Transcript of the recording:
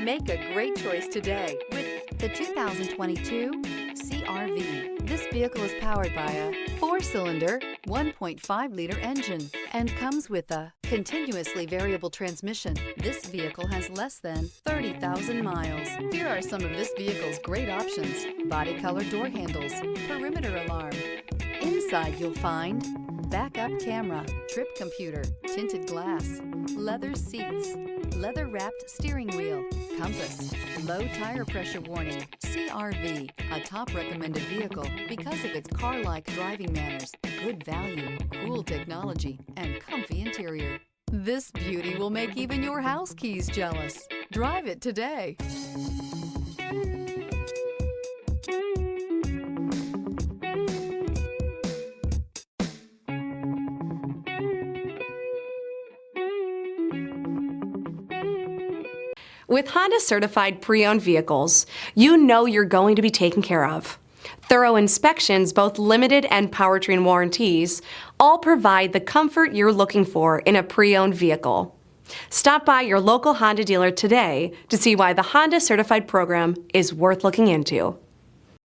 Make a great choice today with the 2022 CR-V. This vehicle is powered by a 4-cylinder, 1.5-liter engine and comes with a continuously variable transmission. This vehicle has less than 30,000 miles. Here are some of this vehicle's great options: body color door handles, perimeter alarm. Inside you'll find backup camera, trip computer, tinted glass, leather seats, leather-wrapped steering wheel, compass, low tire pressure warning. CR-V, a top recommended vehicle because of its car-like driving manners, good value, cool technology, and comfy interior. This beauty will make even your house keys jealous. Drive it today. With Honda certified pre-owned vehicles, you know you're going to be taken care of. Thorough inspections, both limited and powertrain warranties, all provide the comfort you're looking for in a pre-owned vehicle. Stop by your local Honda dealer today to see why the Honda certified program is worth looking into.